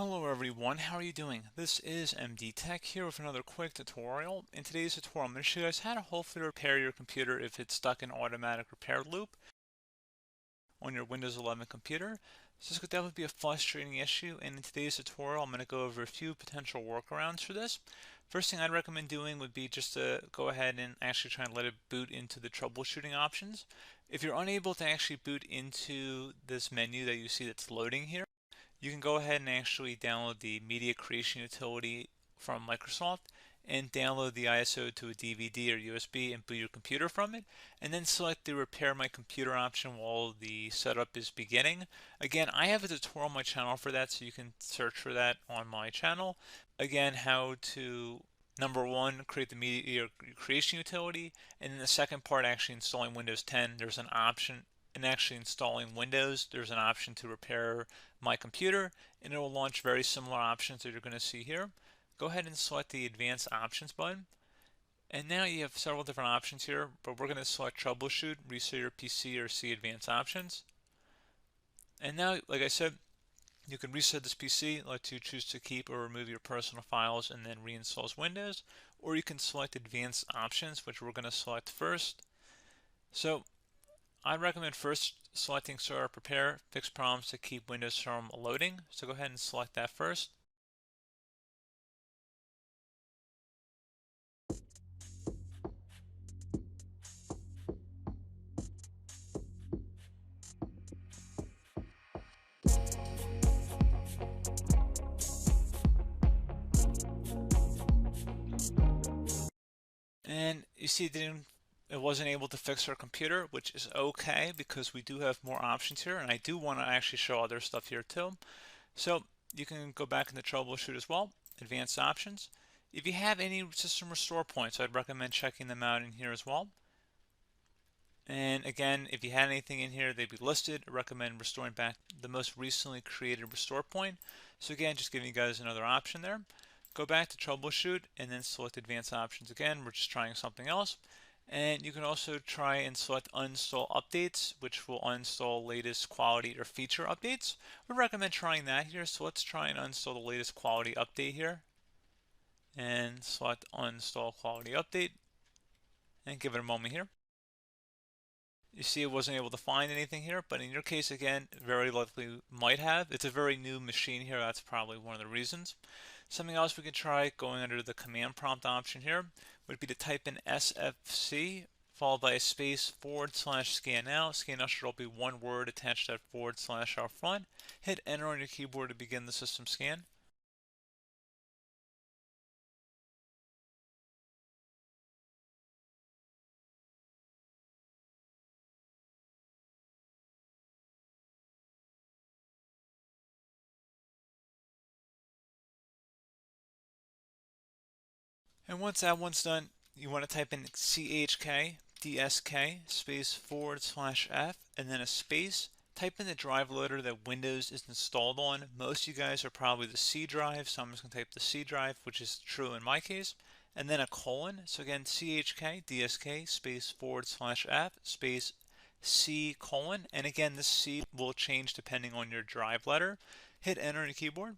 Hello everyone, how are you doing? This is MD Tech here with another quick tutorial. In today's tutorial, I'm going to show you guys how to hopefully repair your computer if it's stuck in automatic repair loop on your Windows 11 computer. So this could definitely be a frustrating issue, and in today's tutorial, I'm going to go over a few potential workarounds for this. First thing I'd recommend doing would be just to go ahead and actually try and let it boot into the troubleshooting options. If you're unable to actually boot into this menu that you see that's loading here, you can go ahead and actually download the media creation utility from Microsoft and download the ISO to a DVD or USB and boot your computer from it, and then select the repair my computer option while the setup is beginning. Again, I have a tutorial on my channel for that, so you can search for that on my channel. Again, how to number one, create the media creation utility, and then the second part, actually installing Windows 10. There's an option in actually installing Windows. There's an option to repair my computer, and it will launch very similar options that you're going to see here. Go ahead and select the advanced options button, and now you have several different options here, but we're going to select troubleshoot, reset your PC, or see advanced options. And now, like I said, you can reset this PC, let you choose to keep or remove your personal files and then reinstall Windows, or you can select advanced options, which we're going to select first. So I'd recommend first selecting Startup Repair, fix problems to keep Windows from loading. So go ahead and select that first. And you see it wasn't able to fix our computer, which is okay because we do have more options here, and I do want to actually show other stuff here too. So you can go back into troubleshoot as well, advanced options. If you have any system restore points, I'd recommend checking them out in here as well. And again, if you had anything in here, they'd be listed. I recommend restoring back the most recently created restore point. So again, just giving you guys another option there. Go back to troubleshoot and then select advanced options again. We're just trying something else. And you can also try and select uninstall updates, which will uninstall latest quality or feature updates. We recommend trying that here. So let's try and uninstall the latest quality update here. And select uninstall quality update. And give it a moment here. You see it wasn't able to find anything here, but in your case, again, very likely might have. It's a very new machine here. That's probably one of the reasons. Something else we could try going under the command prompt option here would be to type in SFC followed by a space /scan now. Scan now should all be one word attached to that / out front. Hit enter on your keyboard to begin the system scan. And once that one's done, you want to type in CHK DSK space /F and then a space. Type in the drive loader that Windows is installed on. Most of you guys are probably the C drive, so I'm just going to type the C drive, which is true in my case, and then a colon. So again, CHK DSK space /F space C colon, and again, this C will change depending on your drive letter. Hit enter on your keyboard.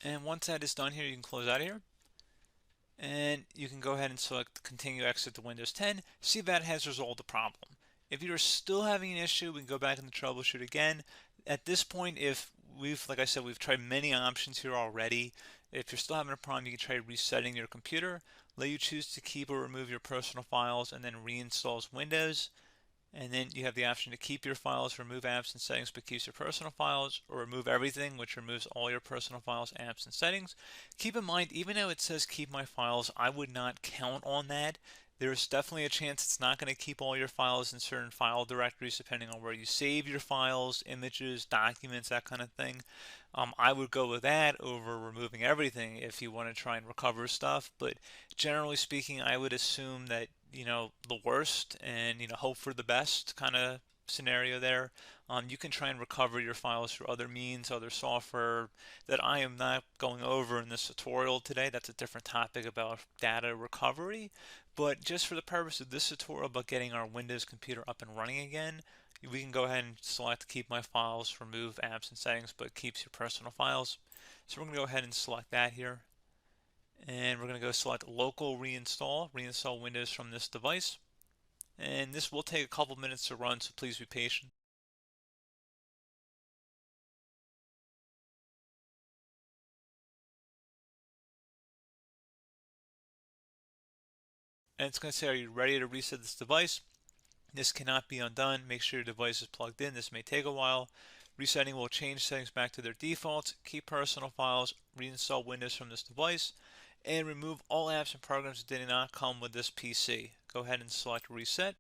And once that is done here, you can close out of here. And you can go ahead and select continue exit to Windows 10. See if that has resolved the problem. If you're still having an issue, we can go back in the troubleshoot again. At this point, if like I said, we've tried many options here already. If you're still having a problem, you can try resetting your computer. Let you choose to keep or remove your personal files and then reinstalls Windows. And then you have the option to keep your files, remove apps and settings, but keeps your personal files, or remove everything, which removes all your personal files, apps, and settings. Keep in mind, even though it says keep my files, I would not count on that. There's definitely a chance it's not going to keep all your files in certain file directories depending on where you save your files, images, documents, that kind of thing. I would go with that over removing everything if you want to try and recover stuff, but generally speaking, I would assume that the worst and hope for the best kind of scenario there. You can try and recover your files through other means, other software that I am not going over in this tutorial today. That's a different topic about data recovery. But just for the purpose of this tutorial about getting our Windows computer up and running again, we can go ahead and select keep my files, remove apps and settings, but keeps your personal files. So we're going to go ahead and select that here. And we're going to go select local reinstall Windows from this device. And this will take a couple minutes to run, so please be patient. And it's going to say, are you ready to reset this device? This cannot be undone. Make sure your device is plugged in. This may take a while. Resetting will change settings back to their defaults, keep personal files, reinstall Windows from this device, and remove all apps and programs that did not come with this PC. Go ahead and select reset.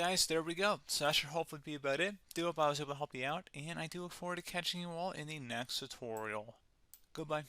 guys, there we go. So that should hopefully be about it. Do hope I was able to help you out, and I do look forward to catching you all in the next tutorial. Goodbye.